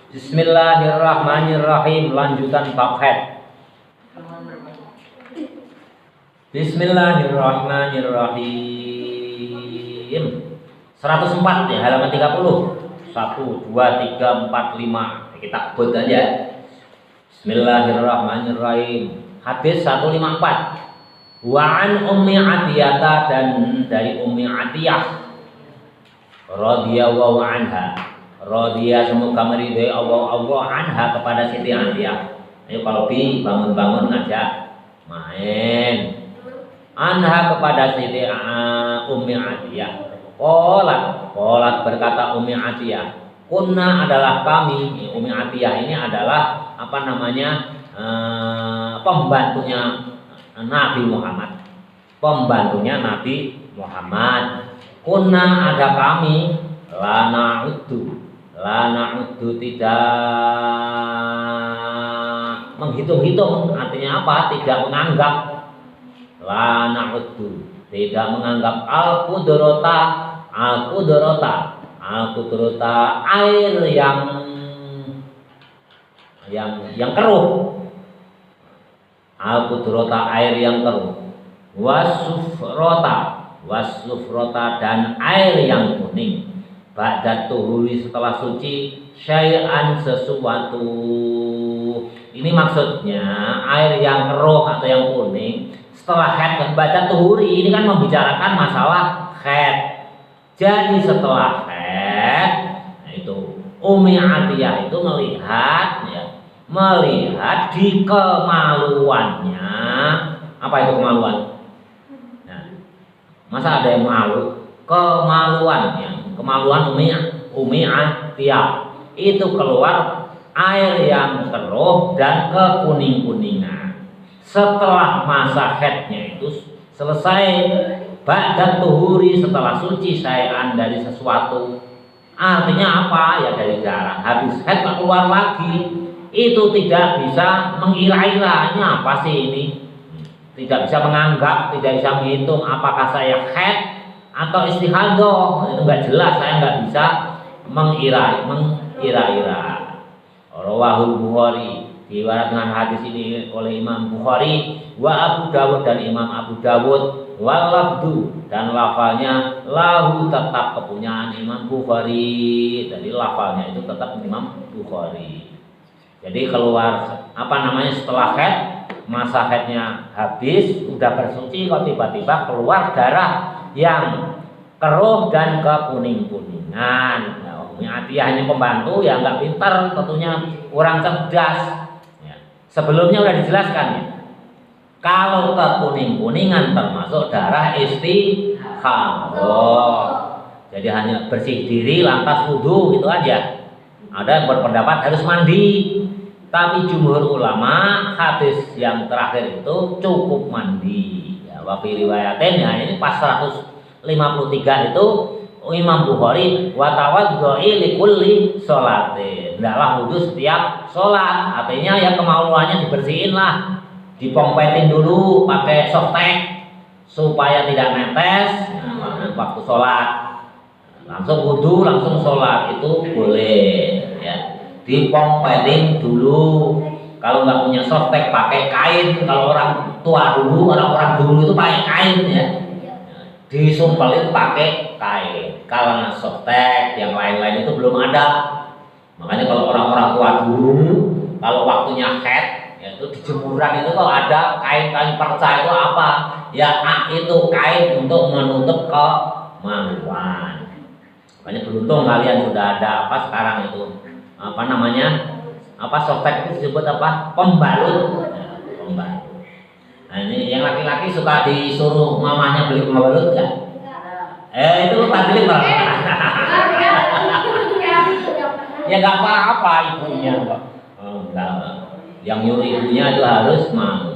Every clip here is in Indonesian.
Bismillahirrahmanirrahim. Lanjutan bab haid. Bismillahirrahmanirrahim. 104 ya, halaman 30. 1 2 3 4 5. Kita kebut aja. Bismillahirrahmanirrahim. Hadis 154. Wa an Ummi Atiyah, dan dari Ummi Atiyah radhiyallahu anha. Radhiya, semoga meridai Allah anha, kepada Siti Atiyah. Ayo kalau bangun-bangun ngajak main. Anha, kepada Siti Ummi Atiyah. Qolat berkata Ummi Atiyah, kunna adalah kami. Ummi Atiyah ini adalah pembantunya Nabi Muhammad. Pembantunya Nabi Muhammad. Kunna, ada kami, la na'uddu tidak menghitung-hitung. Artinya apa? Tidak menganggap. La na'uddu, tidak menganggap al-qudrata air yang keruh. Al-qudrata, air yang keruh. Wasufrota, dan air yang kuning. Ba'da tuhuri, setelah suci. Syai'an, sesuatu. Ini maksudnya air yang keruh atau yang kuning setelah haid. Dan ba'da tuhuri ini kan membicarakan masalah haid. Jadi setelah haid, nah itu Ummi Atiyah itu melihat di kemaluannya. Apa itu kemaluan? Nah, masa ada yang malu? Kemaluan Ummi Atiyah itu keluar air yang keruh dan kekuning-kuningan. Setelah masa haidnya itu selesai, ba'da tuhuri, setelah suci, syai'an, dari sesuatu. Artinya apa? Ya dari darah. Habis haid keluar lagi. Itu tidak bisa mengira-ira, ini apa sih ini? Tidak bisa menganggap, tidak bisa menghitung apakah saya haid atau istihadah. Itu enggak jelas, saya enggak bisa mengira-ira. Rawahul Bukhari, diriwayatkan dengan hadis ini oleh Imam Bukhari, wa Abu Dawud, dan Imam Abu Dawud. Walafdu, dan lafalnya lahu, tetap kepunyaan Imam Bukhari. Jadi lafalnya itu tetap Imam Bukhari. Jadi keluar setelah haid, masa haidnya habis, udah bersuci, kok tiba-tiba keluar darah yang keruh dan kekuning-kuningan. Nah, Ummi Atiyah ini pembantu ya, nggak pintar tentunya, kurang cerdas ya. Sebelumnya udah dijelaskan ya, kalau kekuning-kuningan termasuk darah istihadah. Jadi hanya bersih diri lantas wudu gitu aja. Ada yang berpendapat harus mandi, tapi jumhur ulama hadis yang terakhir itu cukup mandi. Ya, wa fi riwayatin, ya ini pas 153 itu Imam Bukhari, wa tawaddu'i likulli sholatin. Hendaklah wudu setiap sholat. Artinya ya kemaluannya dibersihin lah, dipompetin dulu pakai softtek supaya tidak netes. Nah, waktu sholat langsung wudu langsung sholat itu boleh ya. Dipompetin dulu. Kalau nggak punya softtek pakai kain. Kalau orang tua dulu, orang-orang dulu itu pakai kain ya, disumpelin pakai kain. Kalau softtek yang lain-lain itu belum ada. Makanya kalau orang-orang tua dulu, kalau waktunya haid ya, itu di jemuran itu kalau ada kain-kain perca itu apa? Ya itu kain untuk menutup kemaluan. Makanya beruntung kalian sudah ada sekarang itu softtek itu disebut apa? Pembalut. Ya, pembalut. Nah ini yang laki-laki suka disuruh mamanya beli pembalut nggak? Itu tadi Pak. Ya nggak apa-apa ibunya kok. Yang nyuruh ibunya itu harus mau.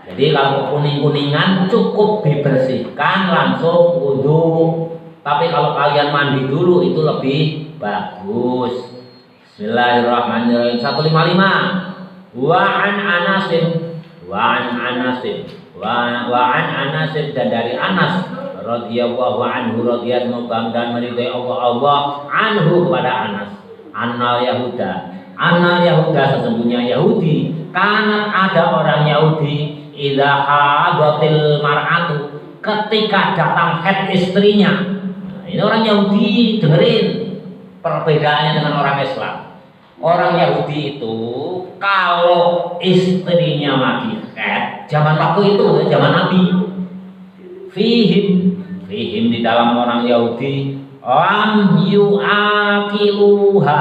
Jadi kalau kuning-kuningan cukup dibersihkan langsung wudu. Tapi kalau kalian mandi dulu itu lebih bagus. Bismillahirrahmanirrahim. 155. Wa an Anasin, dan dari Anas radhiyallahu anhu, radhiyallahu dan meridai Allah anhu, kepada Anas. Annal Yahuda sesungguhnya Yahudi, karena ada orang Yahudi idza hadatil mar'atu, ketika datang haid istrinya. Nah, ini orang Yahudi, dengerin perbedaannya dengan orang Islam. Orang Yahudi itu kalau istrinya lagi haid, zaman waktu itu, zaman Nabi, fihim di dalam orang Yahudi, lam yu'akiluha,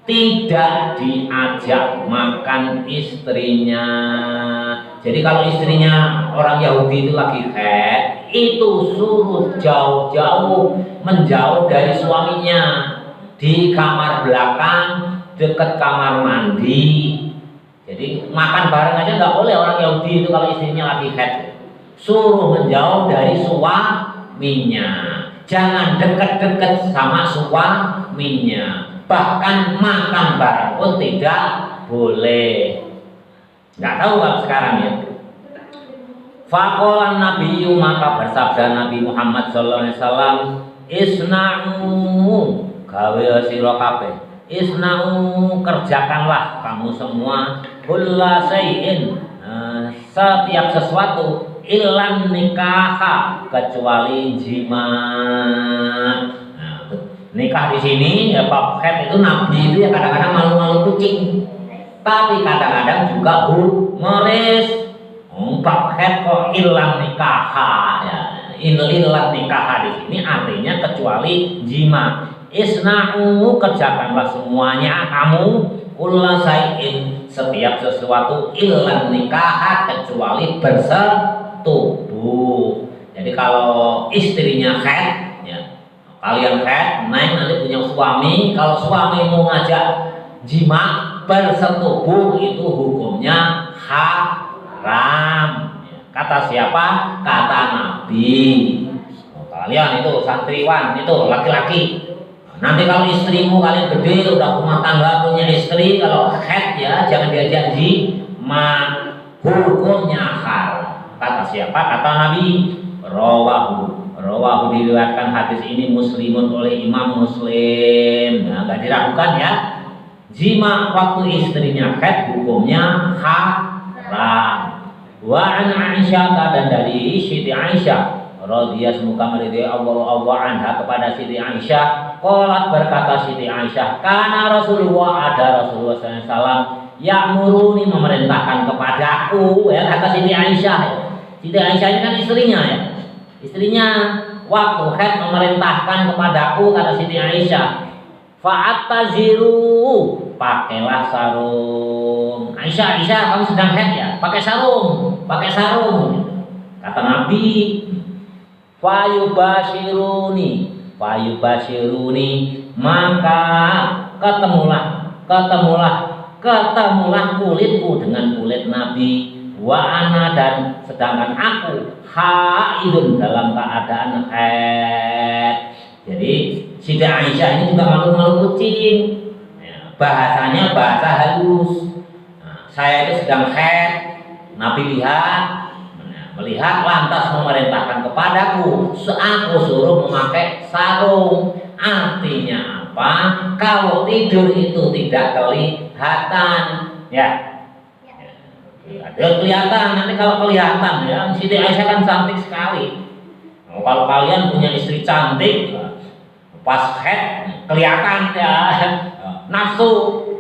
tidak diajak makan istrinya. Jadi kalau istrinya orang Yahudi itu lagi haid, itu suruh jauh-jauh menjauh dari suaminya, di kamar belakang dekat kamar mandi. Jadi makan bareng aja nggak boleh orang Yahudi itu kalau istrinya lagi haid. Suruh menjauh dari suaminya, jangan dekat-dekat sama suaminya. Bahkan makan bareng pun tidak boleh. Nggak tahu kalau sekarang ya. Faqalan Nabiyyu, maka bersabda Nabi Muhammad sallallahu alaihi wasallam, isna'u, gawe sira kabeh, isna'u, kerjakanlah kamu semua, kulla syai'in, setiap sesuatu, ilan nikaha, kecuali jima. Nikah di sini ya Pak Head itu Nabi itu ya kadang-kadang malu-malu kucing, tapi kadang-kadang juga humoris. Pak Head kok ilang nikaha ya, ilang nikaha di sini artinya kecuali jima. Isna'u, kerjakanlah semuanya kamu, kulla syai'in, setiap sesuatu, ilang nikaha, kecuali bersetubuh. Jadi kalau istrinya haid, kalian haid, naik nanti punya suami, kalau suami mau ngajak jima bersetubuh itu hukumnya haram. Kata siapa? Kata Nabi. Kalian itu santriwan, itu laki-laki. Nanti kalau istrimu kalian gede, udah rumah tangga, punya istri, kalau haid ya jangan diajak jima, hukumnya haram. Kata siapa? Kata Nabi. Rawahu diriwayatkan hadis ini Muslimun oleh Imam Muslim. Nah, enggak diragukan ya. Jima waktu istrinya haid hukumnya haram. Wa an Aisyah, dan dari Siti Aisyah radhiyallahu semoga meridai Allah anha, kepada Siti Aisyah, qalat, berkata Siti Aisyah, kana Rasulullah, ada Rasulullah sallallahu alaihi wasallam, ya'muruni, memerintahkan kepadaku, ya kata Siti Aisyah. Siti Aisyah ini kan istrinya ya. Istrinya waktu haid memerintahkan kepadaku, kata Siti Aisyah, fa'attaziru, pakailah sarung. Aisyah, kamu sedang haid ya? Pakai sarung. Kata Nabi, fayubashiruni, maka ketemulah kulitku dengan kulit Nabi. Wa ana, dan sedangkan aku haidun, dalam keadaan haid. Jadi Siti Aisyah ini juga malu-malu kucing ya, bahasanya bahasa halus. Nah, saya itu sedang haid, Nabi melihat lantas memerintahkan kepadaku, aku suruh memakai sarung. Artinya apa? Kalau tidur itu tidak kelihatan ya. Ada kelihatan, nanti kalau kelihatan ya, Siti Aisyah kan cantik sekali. Nah, kalau kalian punya istri cantik, pas haid kelihatan ya, nafsu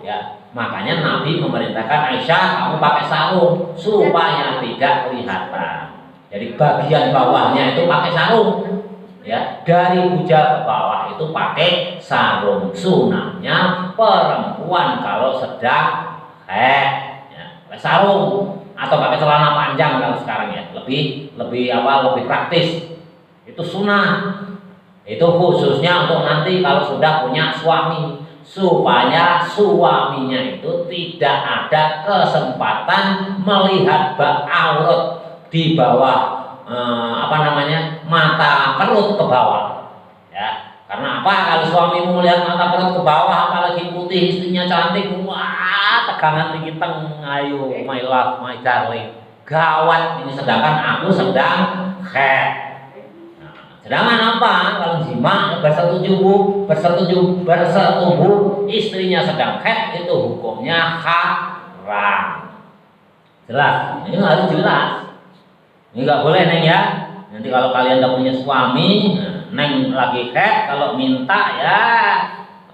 ya. Makanya Nabi memerintahkan Aisyah, kamu pakai sarung supaya tidak kelihatan. Jadi bagian bawahnya itu pakai sarung ya, dari bujal ke bawah itu pakai sarung. Sunahnya perempuan kalau sedang haid pakai sarung atau pakai celana panjang kalau sekarang ya, lebih praktis. Itu sunnah. Itu khususnya untuk nanti kalau sudah punya suami, supaya suaminya itu tidak ada kesempatan melihat aurat di bawah mata perut ke bawah ya. Karena apa? Kalau suamimu melihat mata perut ke bawah, apalagi putih, istrinya cantik, wah, tegangan tinggi teng, ayo my love, my darling, gawat ini, sedangkan aku sedang haid. Nah, Sedangkan apa? Kalau jima bersetubuh istrinya sedang haid itu hukumnya haram. Jelas? Ini harus jelas. Ini nggak boleh neng ya. Nanti kalau kalian udah punya suami, neng lagi haid, kalau minta ya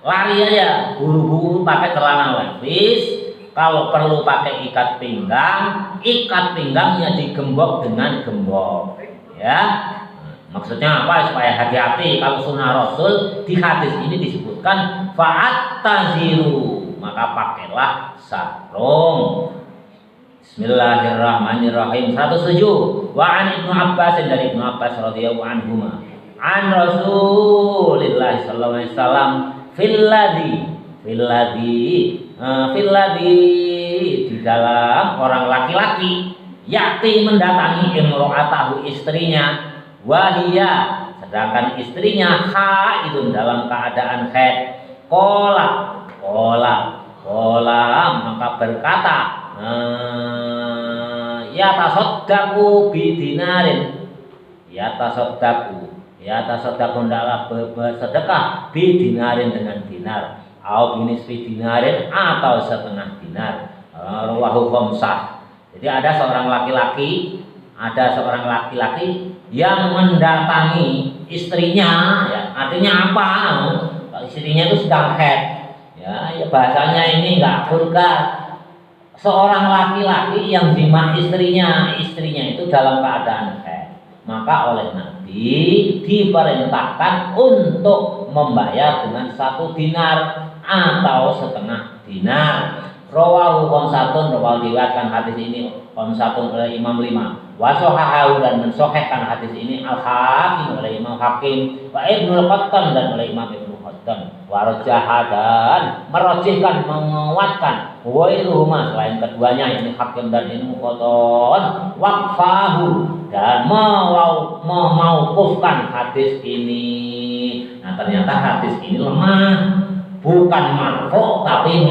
lari aja, buru-buru pakai celana levis. Kalau perlu pakai ikat pinggangnya digembok dengan gembok, ya. Maksudnya apa? Supaya hati-hati. Kalau sunnah Rasul di hadis ini disebutkan fa'at taziru, maka pakailah sarung. Bismillahirrahmanirrahim. 107. Wa an Ibnu Abbas, dari Ibnu Abbas radhiyallahu anhu, an Rasulillah sallallahu alaihi wasallam fil ladhi di dalam orang laki-laki yakti mendatangi imro'atahu istrinya, wahia sedangkan istrinya haidun dalam keadaan haid. Kola maka berkata, ya tasaddaku bidinarin, ya tasaddaku adalah bersedekah bidinarin dengan dinar, au binisfi dinarin atau setengah dinar. Rawahu khamsah. Jadi ada seorang laki-laki yang mendatangi istrinya, ya, artinya apa? Kalau istrinya itu sedang haid, ya bahasanya ini enggak vulgar. Seorang laki-laki yang jima istrinya itu dalam keadaan haid, maka oleh Nabi diperintahkan untuk membayar dengan 1 dinar atau setengah dinar. Rawahu khamsatun, diriwayatkan hadis ini khamsatun oleh Imam 5. Wa sahahahu, dan mensahihkan hadis ini Al-Hakim oleh Imam Hakim, wa Ibnu Qattan dan oleh Imam Ibnu Qattan, wa rajaha, dan merajihkan, menguatkan wairuhuma selain keduanya, ini Hakim dan Ibnu Qattan, waqfahu, dan memaukufkan hadis ini. Nah, ternyata hadis ini lemah, bukan marfu tapi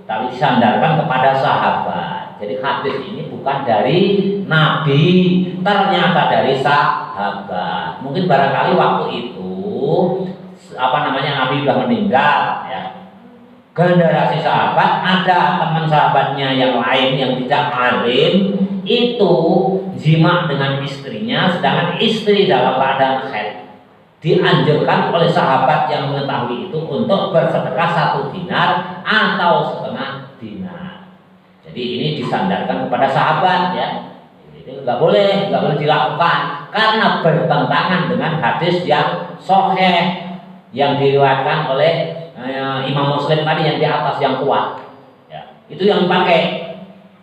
tapi disandarkan kepada sahabat. Jadi hadis ini bukan dari Nabi, ternyata dari sahabat. Mungkin barangkali waktu itu Nabi sudah meninggal, ya. Generasi sahabat, ada teman sahabatnya yang lain yang tidak alim itu jima dengan istrinya sedangkan istri dalam keadaan haid. Dianjurkan oleh sahabat yang mengetahui itu untuk bersedekah 1 dinar atau setengah dinar. Jadi ini disandarkan kepada sahabat, ya. Itu nggak boleh dilakukan karena bertentangan dengan hadis yang sahih yang diriwayatkan oleh Imam Muslim tadi yang di atas yang kuat. Ya, itu yang dipakai.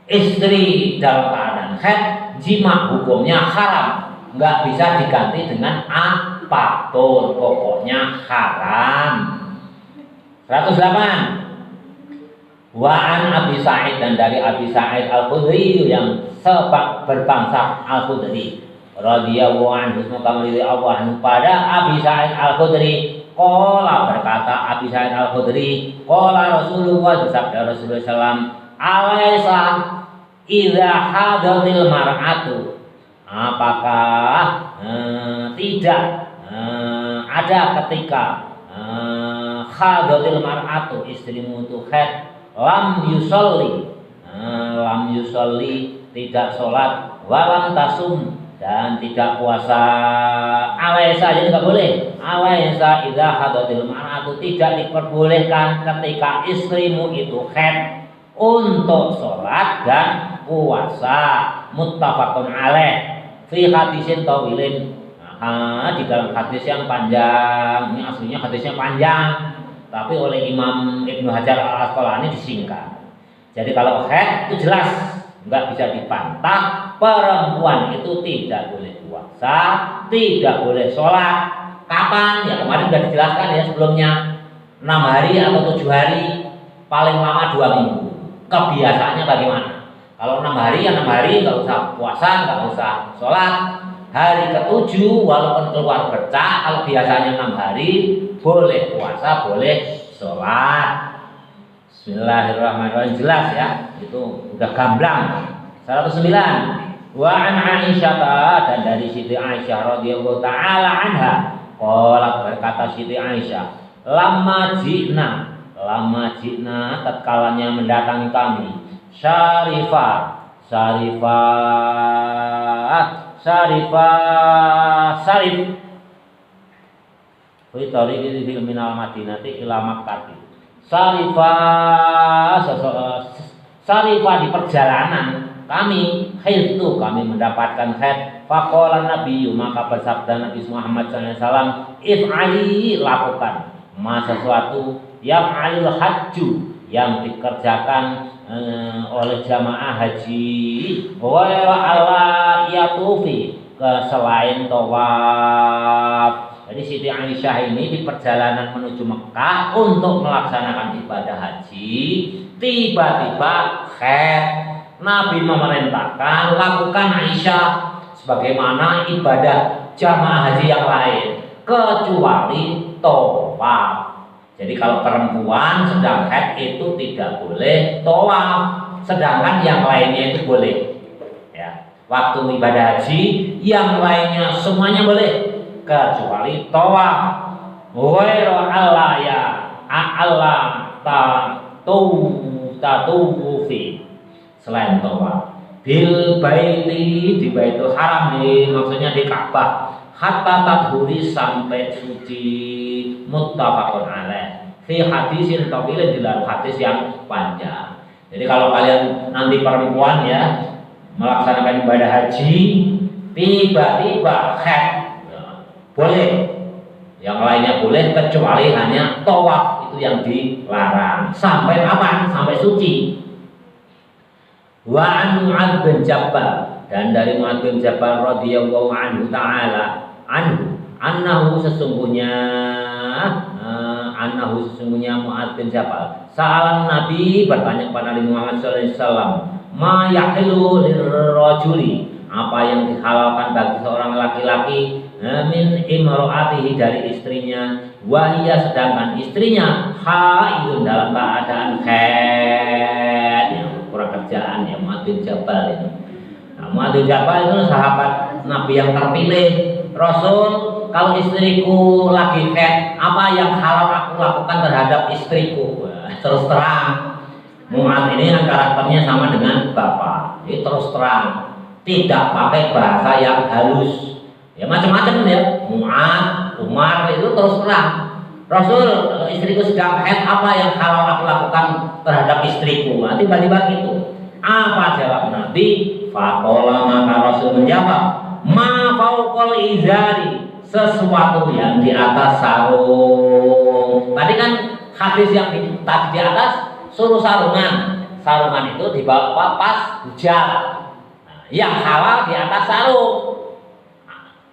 Istri dalam keadaan haid jima hukumnya haram, nggak bisa diganti dengan apapun, pokoknya haram. 108. Wa an Abi Sa'id, dan dari Abi Sa'id Al-Khudri yang sebab berbangsa Al-Khudri radhiyallahu anhu, semoga Allah anhu, pada Abi Sa'id Al-Khudri qala, berkata Abi Sa'id Al-Khudri, qala Rasulullah, bersabda Rasulullah sallam, alaisa idza hadatil mar'atu, apakah tidak ada ketika hadatil mar'atu, istrimu itu haid, lam yusolli tidak sholat, walam tasum, dan tidak puasa. Alaisa, jadi nggak boleh. Alaisa idza hadatil mar'atu, tidak diperbolehkan ketika istrimu itu haid untuk sholat dan puasa. Muttafaqun alaih fi hadisin tawilin, di dalam hadis yang panjang. Ini aslinya hadisnya panjang, tapi oleh Imam Ibnu Hajar Al-Asqalani disingkat. Jadi kalau haid itu jelas nggak bisa dibantah, perempuan itu tidak boleh puasa, tidak boleh sholat. Kapan? Ya kemarin sudah dijelaskan ya sebelumnya, 6 hari atau 7 hari, paling lama 2 minggu. Kebiasaannya bagaimana? Kalau 6 hari ya 6 hari, nggak usah puasa, nggak usah sholat. Hari ke-7 walaupun keluar bercak, kalau biasanya 6 hari boleh puasa, boleh sholat. Bismillahirrahmanirrahim, jelas ya, itu udah gamblang. 109. Wa an Aisyah, dan dari Siti Aisyah radhiyallahu taala anha, qalat berkata Siti Aisyah, lama jina tatkalanya mendatangi kami Syarifah Syarif fi tariqi minal Madinati ila Makkah. Syarifah di perjalanan kami mendapatkan khair. Faqala nabiyyu, maka bersabda Nabi Muhammad SAW, if'ali, lakukan sesuatu yang alil hajju, yang dikerjakan oleh jamaah haji, wa ala yatufi, selain tawaf. Jadi Siti Aisyah ini di perjalanan menuju Mekah untuk melaksanakan ibadah haji, tiba-tiba khair. Nabi memerintahkan lakukan Aisyah sebagaimana ibadah jamaah haji yang lain, kecuali tawaf. Jadi kalau perempuan sedang haid itu tidak boleh tawaf, sedangkan yang lainnya itu boleh. Ya, waktu ibadah haji yang lainnya semuanya boleh kecuali tawaf. Wa Allah ya Allah tatufi, selain tawaf bil baiti, di Baitul Haram nih, maksudnya di Ka'bah, hatta tadhuri, sampai suci, muttafaqun alaih fi hadisin tawilin, di dalam hadis yang panjang. Jadi kalau kalian nanti perempuan ya melaksanakan ibadah haji, tiba-tiba haid, boleh, yang lainnya boleh kecuali hanya tawaf, itu yang dilarang. Sampai kapan? Sampai suci. Wa an Mu'adz bin Jabal, dan dari Mu'adz bin Jabal radhiyallahu anhu ta'ala anhu, annahu sesungguhnya Mu'adz bin Jabal sa'alan Nabi, bertanya kepada Nabi Muhammad sallallahu alaihi wasallam, ma yahilu lirrajuli, apa yang dihalalkan bagi seorang laki-laki, min imro'atihi, dari istrinya, wahia, sedangkan istrinya haidun, dalam keadaan haid. Ya, kurang kerjaan ya Mu'adz bin Jabal itu. Nah, Mu'adz bin Jabal itu sahabat Nabi yang terpilih. Rasul, kalau istriku lagi haid, apa yang halal aku lakukan terhadap istriku? Terus terang, Mu'adz ini yang karakternya sama dengan bapak. Jadi terus terang, tidak pakai bahasa yang halus. Ya macam-macam ya. Mu'adz, Umar itu terus terang. Rasul, istriku sedang haid, apa yang halal aku lakukan terhadap istriku? Nah, tiba-tiba gitu. Apa jawab Nabi? Faqala, maka Rasul menjawab, ma fauqal izari, sesuatu yang di atas sarung. Tadi kan hadis yang tadi di atas suruh sarungan. Sarungan itu dibawa pas hujan. Nah, yang halal di atas sarung.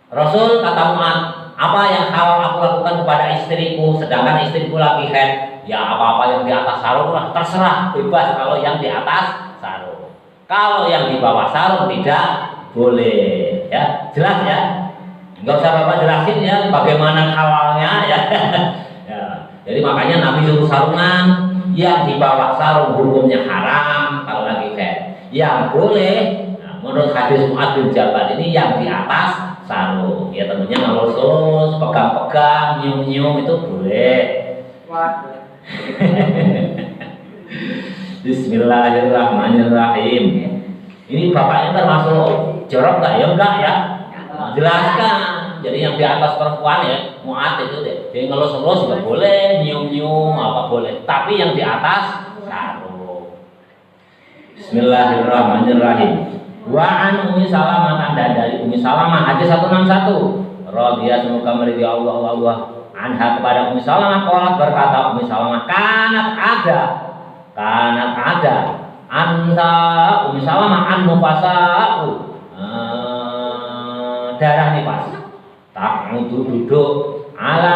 Rasul kata Mu'adz, apa yang halal aku lakukan kepada istriku sedangkan istriku lagi haid? Ya apa-apa yang di atas sarung lah, terserah, bebas kalau yang di atas sarung. Kalau yang di bawah sarung tidak boleh. Ya, jelas ya. Enggak usah Bapak jelasin ya bagaimana halalnya ya. Ya. Jadi makanya Nabi suruh sarungan, yang di bawah sarung hukumnya haram kalau lagi haid. Yang boleh, nah, menurut hadis Mu'adz bin Jabal ini yang di atas sarung. Ya tentunya ngelus-ngelus, pegang-pegang, nyium-nyium itu boleh. Bismillahirrahmanirrahim. Ini bapaknya termasuk jorok nggak ya? Enggak ya? Nah, jelaskan. Jadi yang di atas perempuan ya, Mu'adz itu deh. Dia ngelus-ngelus juga boleh, nyium-nyium apa boleh. Tapi yang di atas sarung. Bismillahirrahmanirrahim. Wa an Ummi Salamah, dan dari Ummi Salamah hadis 161, radhiyallahu semoga meridhi Allah anha, kepada Ummi Salamah qalat, berkata Ummi Salamah, kanat ada anta Ummi Salamah an nufasa'u, darah nifas, tak duduk ala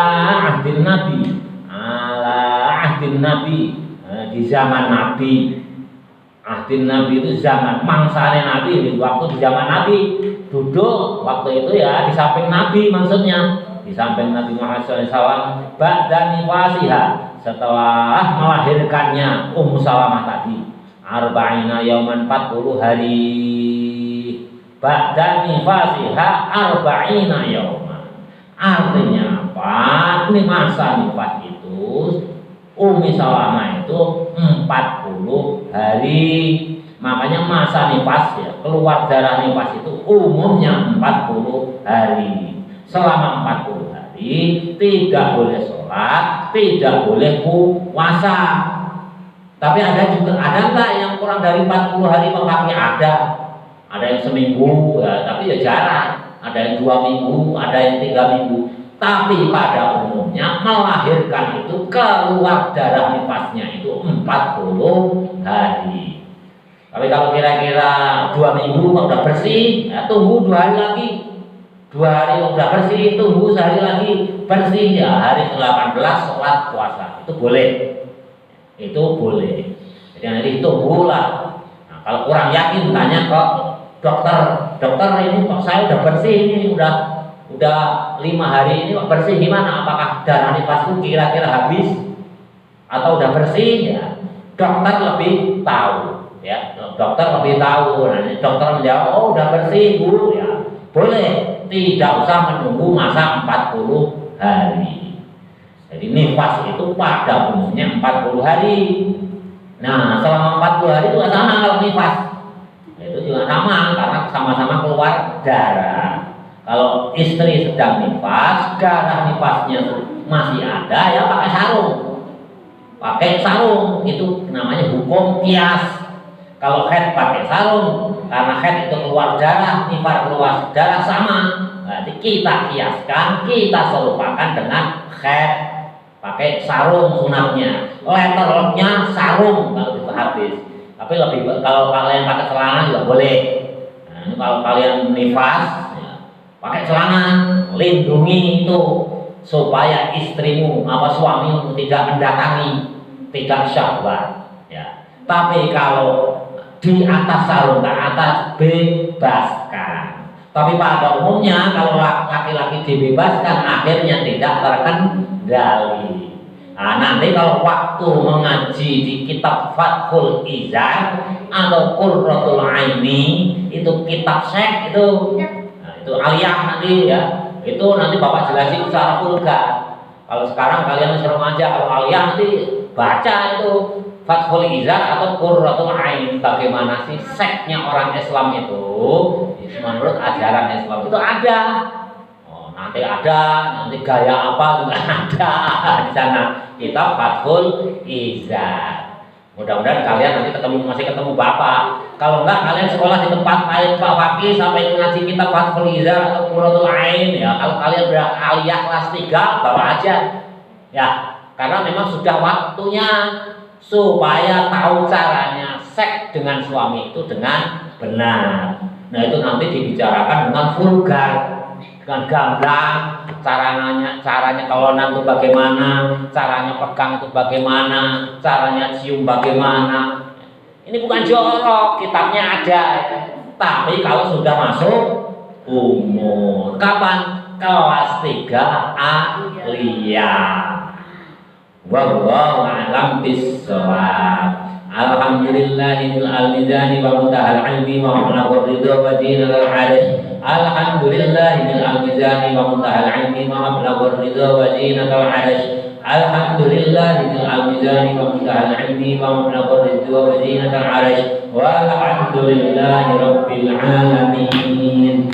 ahdin nabi di zaman Nabi. Ahdin Nabi itu zaman mangsane Nabi, di waktu di zaman Nabi, duduk waktu itu ya di samping Nabi, maksudnya di samping Nabi Muhammad SAW, ba'da nifasiha, setelah melahirkannya Ummu Salamah tadi, arba'ina yauman, 40 hari, ba'da nifasiha arba'ina yauma. Artinya apa? Ini masa nifas itu Ummi Salamah itu 40 hari. Makanya masa nifas ya, keluar darah nifas itu umumnya 40 hari. Selama 40 hari tidak boleh sholat, tidak boleh puasa. Tapi ada enggak yang kurang dari 40 hari memakai? Ada yang seminggu ya, tapi ya jarang. Ada yang 2 minggu, ada yang 3 minggu. Tapi pada umumnya melahirkan itu keluar darah nifasnya itu 40 hari. Tapi kalau kira-kira 2 minggu udah bersih, ya tunggu 2 hari lagi. 2 hari udah bersih, tunggu sehari lagi bersih, ya hari ke-18 sholat puasa. Itu boleh. Itu boleh. Jadi nanti tunggulah. Nah, kalau kurang yakin tanya ke dokter. Dokter, ini kok saya udah bersih, ini udah 5 hari ini kok bersih, gimana? Apakah darah nifasku kira-kira habis atau udah bersih? Ya, dokter lebih tahu. Ya, dokter lebih tahu. Nah, dokter menjawab, oh udah bersih Bu, ya boleh, tidak usah menunggu masa 40 hari. Jadi nifas itu pada umumnya 40 hari. Nah, selama 40 hari itu sama kalau nifas. Itu juga sama karena sama-sama keluar darah. Kalau istri sedang nifas, darah nifasnya masih ada, ya pakai sarung. Pakai sarung itu namanya hukum kias. Kalau head pakai sarung, karena head itu keluar darah, nifas keluar darah sama. Berarti kita kiaskan, kita serupakan dengan head pakai sarung sunatnya. Letternya sarung kalau itu habis. Tapi kalau kalian pakai celana juga boleh. Nah, kalau kalian nifas, ya, pakai celana, lindungi itu supaya istrimu apa suamimu tidak mendatangi, tidak syahwat. Ya. Tapi kalau di atas sarung ke atas bebaskan. Tapi pada umumnya kalau laki-laki dibebaskan akhirnya tidak terkendali. Nah, nanti kalau waktu mengaji di kitab Fathul Izar atau Qurratul Aini itu kitab syekh itu, nah, itu aliyah nanti ya, itu nanti bapak jelasin secara vulgar. Kalau sekarang kalian suruh aja, kalau aliyah nanti baca itu Fathul Izar atau Qurratul Ain, bagaimana sih seknya orang Islam itu menurut ajaran Islam itu ada. Oh, nanti gaya apa juga ada di sana. Kitab Fathul Izar. Mudah-mudahan kalian nanti masih ketemu bapak. Kalau enggak kalian sekolah di tempat lain Pak Fakih sampai ngaji kitab Fathul Izar atau Qurratul Ain ya. Kalau kalian udah aliyah kelas 3 bawa aja. Ya, karena memang sudah waktunya supaya tahu caranya seks dengan suami itu dengan benar. Nah, itu nanti dibicarakan dengan vulgar, dengan gamblang, caranya kawanan itu bagaimana, caranya pegang itu bagaimana, caranya cium bagaimana. Ini bukan jorok, kitabnya ada. Tapi kalau sudah masuk umur, kapan? Kelas 3 aliyah. Wallahu a'lam bis-shawab. Alhamdulillahil al-mizani wa mutahal ilmi wa mablagh ridha wa dinil arsh. Alhamdulillahil al-mizani wa mutahal ilmi wa mablagh ridha wa dinil arsh. Alhamdulillahil al-mizani wa mutahal ilmi wa mablagh ridha wa dinil arsh. Walhamdulillahi rabbil alamin.